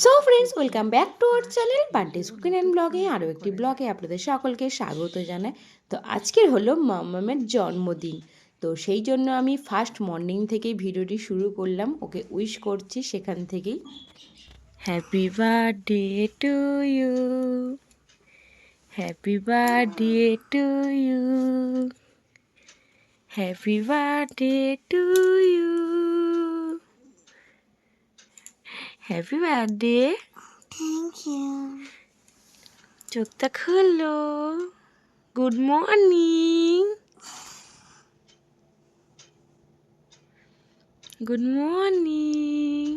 So friends, welcome back to our channel birthday cooking and ব্লগে। আরও একটি ব্লগে আপনাদের সকলকে স্বাগত জানাই। তো আজকের হলো মামামের জন্মদিন, তো সেই জন্য আমি ফার্স্ট মর্নিং থেকেই ভিডিওটি শুরু করলাম, ওকে উইশ করছি সেখান থেকেই। Happy birthday to you, happy birthday to you, happy birthday to you, happy birthday. Thank you. চোখটা খুললো। Good morning, good morning.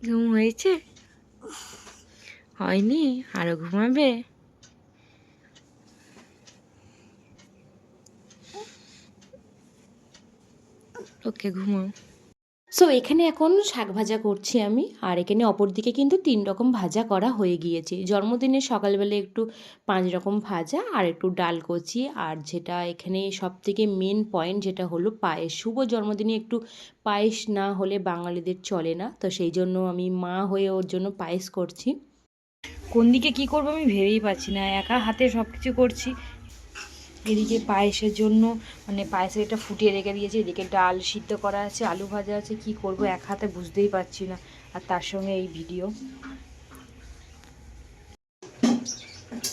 ঘুম হয়েছে? হয়নি? আরো ঘুমাবে? ওকে, ঘুমাও। সো এখানে এখন শাক ভাজা করছি আমি, আর এখানে অপর দিকে কিন্তু 3 রকম ভাজা করা হয়ে গিয়েছে। জন্মদিনে সকালবেলা একটু 5 রকম ভাজা আর একটু ডাল কচি, আর যেটা এখানে সবথেকে মেন পয়েন্ট যেটা হলো পায়েস। শুভ জন্মদিনে একটু পায়েস না হলে বাঙালিদের চলে না, তো সেই জন্য আমি মা হয়ে ওর জন্য পায়েস করছি। কোন দিকে কি করবো আমি ভেবেই পাচ্ছি না, একা হাতে সব কিছু করছি। এদিকে পায়েসের জন্য পায়েসের এটা ফুটিয়ে রেখে দিয়েছি, এদিকে ডাল সিদ্ধ করা আছে, আলু ভাজা আছে, কি করব এক হাতে বুঝতেই পারছি না। আর তার সঙ্গে এই ভিডিও।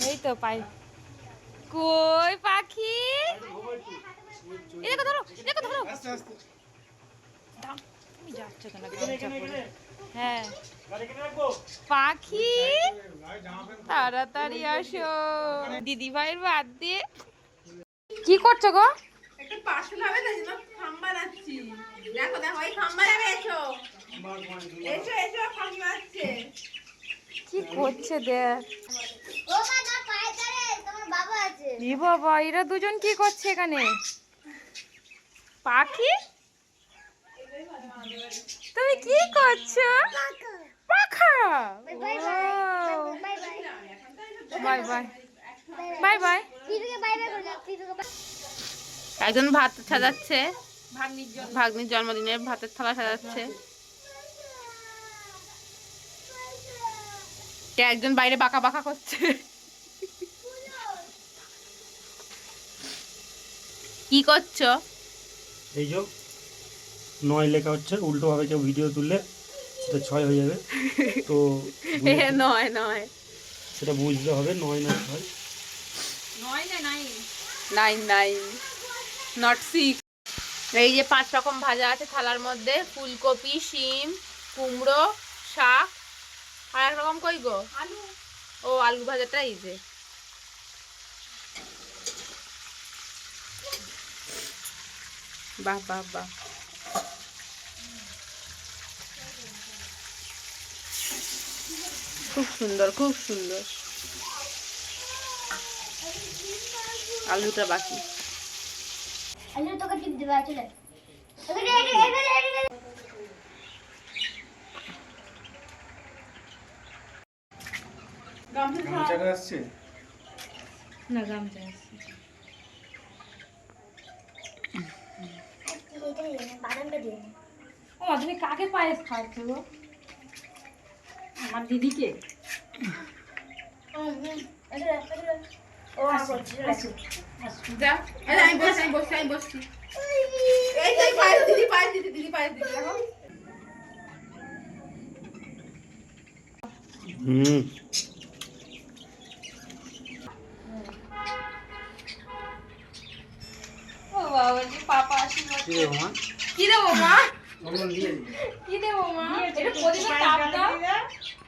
এই তো কই পাখি, দেখো ধরো, দেখো ধরো। তুমি যাচ্ছ কেন? হ্যাঁ পাখি, তাড়াতাড়ি আসো। দিদি ভাইয়ের বার্থডে। কি করছো গো? একটা পার্সেল হবে তাই জন্য খাম বানাচ্ছি। দেখো দেখো এই খাম বানাবে, এসো এসো এসো, খাম বানাচ্ছে। কি করছে দেখ। ও মা না পায়ে ধরে, তোমার বাবা আছে। ই বাবা, এরা দুজন কি করছে এখানে? পাখি, তুমি কি করছো? পাখা। Bye bye, bye bye. একজন ভাত সাজাচ্ছে, ভাগ্নির জন্মদিনে ভাতের থালা সাজাচ্ছে। একজন বাইরে বাঁকা বাঁকা করছে। কি করছো? এই যে 9 লেখা হচ্ছে, উল্টো ভাবে কেউ ভিডিও তুললে সেটা 6 হয়ে যাবে, তো নয় নয়, সেটা বুঝতে হবে। 9 না 6, 9 9 নট 6। এই যে 5 রকম ভাজা আছে থালার মধ্যে, ফুলকপি, শিম, কুমড়ো, শাক, আর এক রকম কই গো? আলু। ও আলু ভাজাটা এই যে। বাহ বাহ বাহ, খুব সুন্দর খুব সুন্দর। আলুটা বাকি। আলু তোকে টিপ দিবা চলে। গামছাটা আসছে না, গামছা আছে। বাদামটা দিয়ে ও তুমি কাকে পায়েস খাওয়াচ্ছো গো? আমার দিদিকে। ও আসছে যা, আমি বসছি। এই তো পায়েস দিদি দেখো। ও বাবা জি, পাপা আশীর্বাদ। কি রে মা? কি দেবো মা? কি দেবো মা? এটা প্রদীপের তাপ দাও,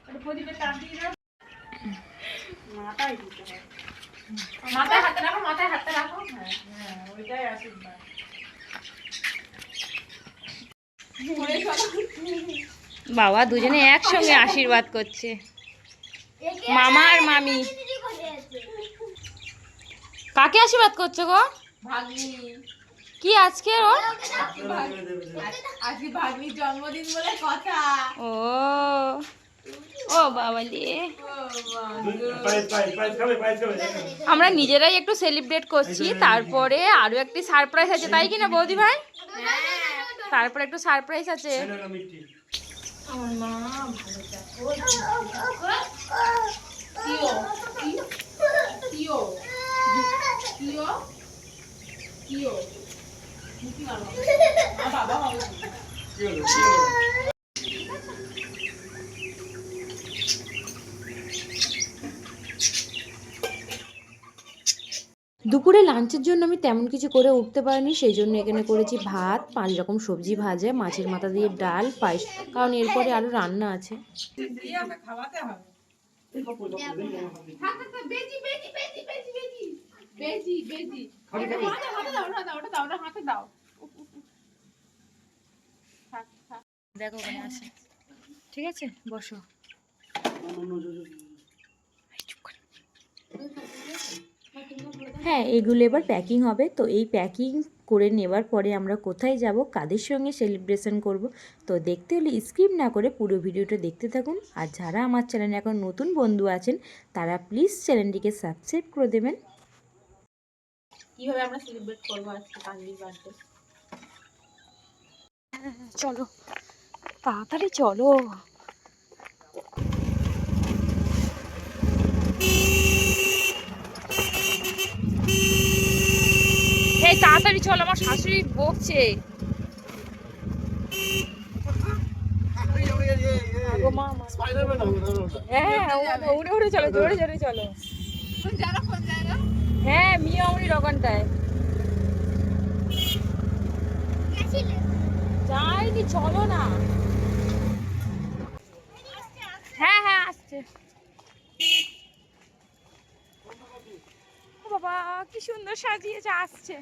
এটা প্রদীপের তাপ দিয়ে দাও। মাথায় হাতে রাখো। হ্যাঁ, ওইটাই আশীর্বাদ। বাবা দুজনে একসঙ্গে আশীর্বাদ করছে, মামা আর মামি। কাকে আশীর্বাদ করছো গো? ভাগ্নি। কি আজকে ওর? আজকে ভাগ্নির জন্মদিন বলে কথা। ও ও বাবালে, পায়েস পায়েস পায়েস খাবে, পায়েস খাবে। আমরা নিজেরাই একটু সেলিব্রেট করছি, তারপরে আরো একটি সারপ্রাইজ আছে, তাই কি না বৌদি ভাই? তারপরে একটু সারপ্রাইজ আছে। না, না, মিষ্টি। আমার মা কিও কিও কিও কিও মুখি মারো বাবা হবে। কি হলো, কি হলো? দুপুরে লাঞ্চের জন্য আমি তেমন কিছু করে উঠতে পারিনি, সেই জন্য এখানে করেছি ভাত, 5 রকম সবজি ভাজা, মাছের মাথা দিয়ে ডাল, পায়েস, কারণ এরপরে আরো রান্না আছে। বেজি বেজি বেজি বেজি বেজি বেজি বেজি হাতে দাও ওটা দাও হাতে দাও। দেখো ওখানে আছে, ঠিক আছে বসো। হ্যাঁ, এগুলো এবার প্যাকিং হবে। তো এই প্যাকিং করে নেবার পরে আমরা কোথায় যাব, কাদের সঙ্গে সেলিব্রেশন করব, তো দেখতে হলে স্কিপ না করে পুরো ভিডিওটা দেখতে থাকুন। আর যারা আমার চ্যানেলে এখন নতুন বন্ধু আছেন তারা প্লিজ চ্যানেলটিকে সাবস্ক্রাইব করে দেবেন। কিভাবে আমরা সেলিব্রেট করব আজকে পান্ডির বার্থডে? চলো তাড়াতাড়ি চলো। এই তাড়াতাড়ি চল, আমার শাশুড়ি বকছে। হ্যাঁ উড়ে উড়ে চলো, জোরে জোরে চলো। হ্যাঁ মিয়ামনির ওখানটায় যাইনি, চলো না। হ্যাঁ হ্যাঁ আসছে। বাবা কি সুন্দর সাজিয়েছে, আসছে।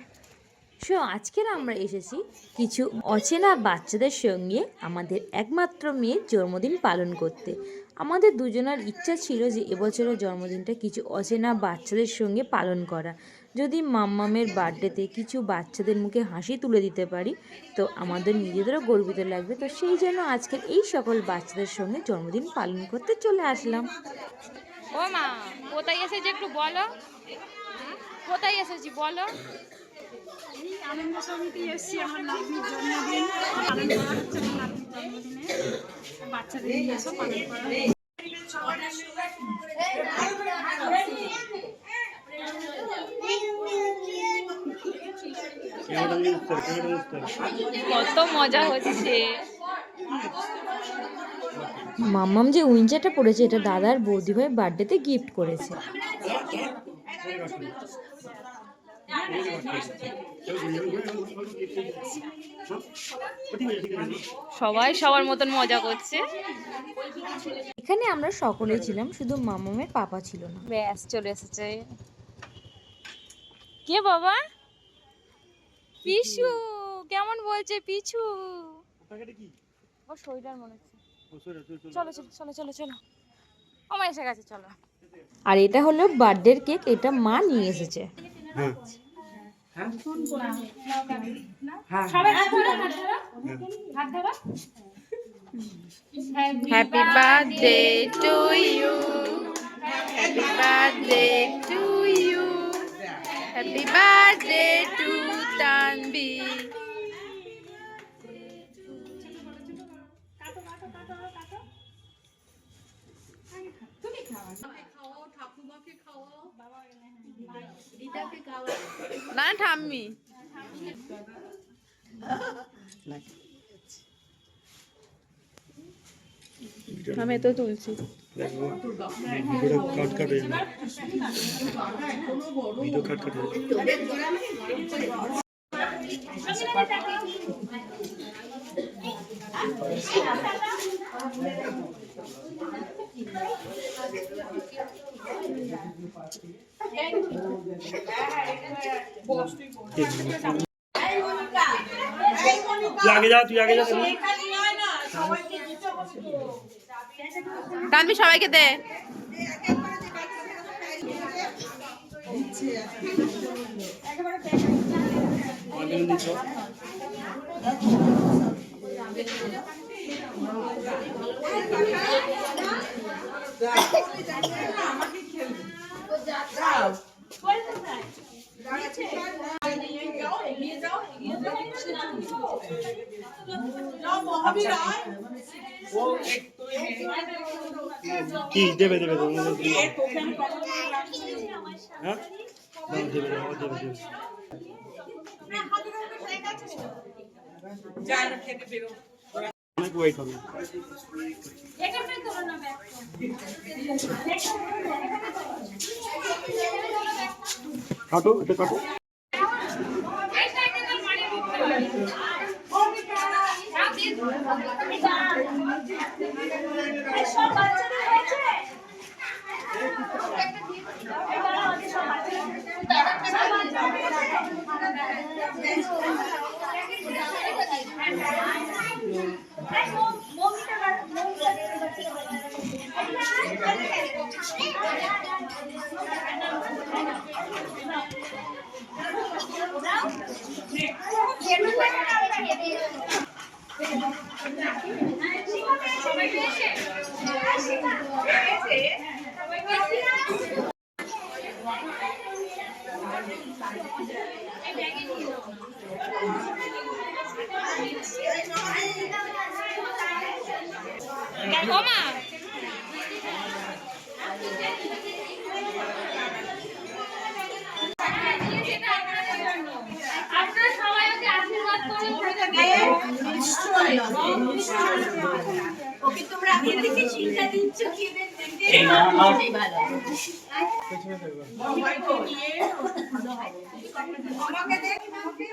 সো আজকের আমরা এসেছি কিছু অচেনা বাচ্চাদের সঙ্গে আমাদের একমাত্র মেয়ের জন্মদিন পালন করতে। আমাদের দুজনের ইচ্ছা ছিল যে এবছরের জন্মদিনটা কিছু অচেনা বাচ্চাদের সঙ্গে পালন করা। যদি মাম্মামের বার্থডেতে কিছু বাচ্চাদের মুখে হাসি তুলে দিতে পারি তো আমাদের নিজেদেরও গর্বিত লাগবে। তো সেই জন্য আজকের এই সকল বাচ্চাদের সঙ্গে জন্মদিন পালন করতে চলে আসলাম। ও মা, কোথায় এসেছি একটু বলো, কোথায় এসেছি বলো? আনন্দ সমিতি এসছি আমার নাতনির জন্মদিন পালন করা হচ্ছে। আমার নাতনির জন্মদিনে বাচ্চাদের নিয়ে এসো পালন করা। কত মজা হচ্ছে। মাম্মাম যে উইঞ্চারটা পড়েছে এটা দাদার বৌদিভাই বার্থডেতে গিফট করেছে। সবাই সবার মতন মজা করছে। এখানে আমরা সকলেই ছিলাম, শুধু মামামের পাপা ছিল না। ব্যাস চলে এসেছে। কে বাবা? পিছু কেমন বলছে পিছু? ও শরীরটার মনে হচ্ছে। চলো চলো চলো চলো চলো, আমার এসে গেছে, চলো। আর এটা হলো বার্থডের কেক, এটা মা নিয়ে এসেছে। Happy birthday to you, happy birthday to you, happy birthday to Tanvi. না ঠাম্মি আমি তো তুলছি। ভিডিও কাট কাট হয়ে যাবে, ভিডিও কাট কাট হয়ে যাবে। তুই আগে যা, তুই আগে যা। তানবি সবাইকে দে। কি দেবে দেবে দেবে হ্যাঁ দাও, দেবে দাও, দেবে দেবে অনেক ওয়েট হবে। কাটো, এটা কাটো।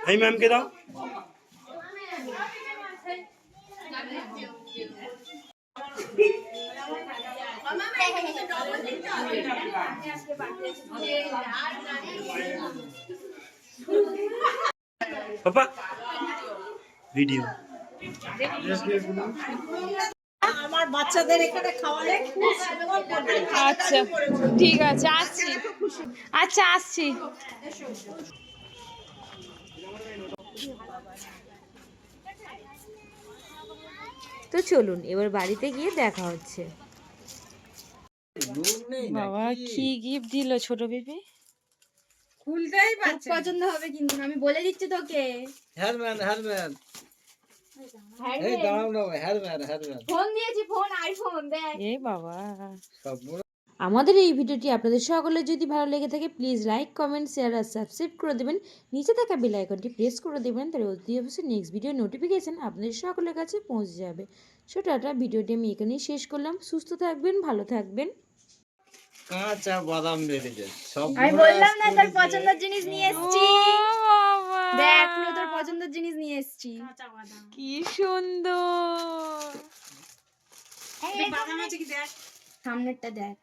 এই ম্যামকে দাও। পাপা ভিডিও আমার বাচ্চাদের এখানে খাওয়ালে খুব সুন্দর করে। আচ্ছা ঠিক আছে, আসছি। আচ্ছা আসছি। তো চলুন এবার বাড়িতে গিয়ে দেখা হচ্ছে। বাবা কি গিফট দিল ছোট বেবি। খুলতেই খুব পারছে না। পছন্দ হবে কিন্তু আমি বলে দিচ্ছি তোকে। হ্যারম্যান এই দাঁড়াও না হ্যারম্যান ফোন দিয়েছি, ফোন আইফোন দেখ। এ বাবা সব বড় আমাদের এই ভিডিওটি আপনাদের সকলের যদি ভালো লেগে থাকে প্লিজ লাইক কমেন্ট শেয়ার আর সাবস্ক্রাইব করে দেবেন। নিচে থাকা বেল আইকনটি প্রেস করে দেবেন, তাহলে অতি অবশ্যই নেক্সট ভিডিও নোটিফিকেশন আপনাদের সকলের কাছে পৌঁছে যাবে। সো টাটা, ভিডিওটি আমি এখানেই শেষ করলাম। সুস্থ থাকবেন, ভালো থাকবেন। কাঁচা বাদাম বেরিয়েছে সব আমি বললাম না তোর পছন্দের জিনিস নিয়ে এসেছি। বাবা দেখ পুরো তোর পছন্দের জিনিস নিয়ে এসেছি। কাঁচা বাদাম। কি সুন্দর। বাদাম আছে কি দেখ। সামনেরটা দেখ।